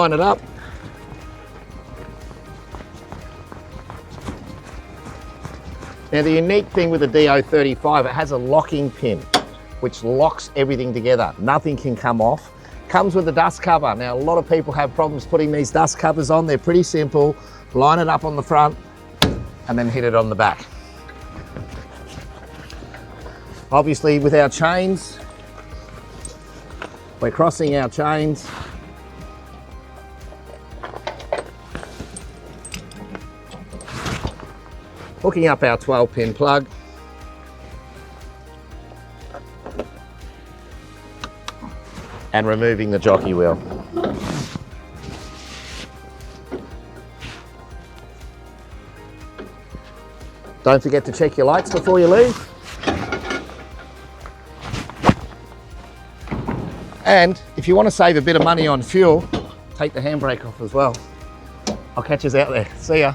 line it up. Now the unique thing with the DO35, it has a locking pin which locks everything together. Nothing can come off. Comes with a dust cover. Now a lot of people have problems putting these dust covers on. They're pretty simple. Line it up on the front and then hit it on the back. Obviously with our chains, we're crossing our chains. Hooking up our 12-pin plug. And removing the jockey wheel. Don't forget to check your lights before you leave. And if you want to save a bit of money on fuel, take the handbrake off as well. I'll catch us out there. See ya.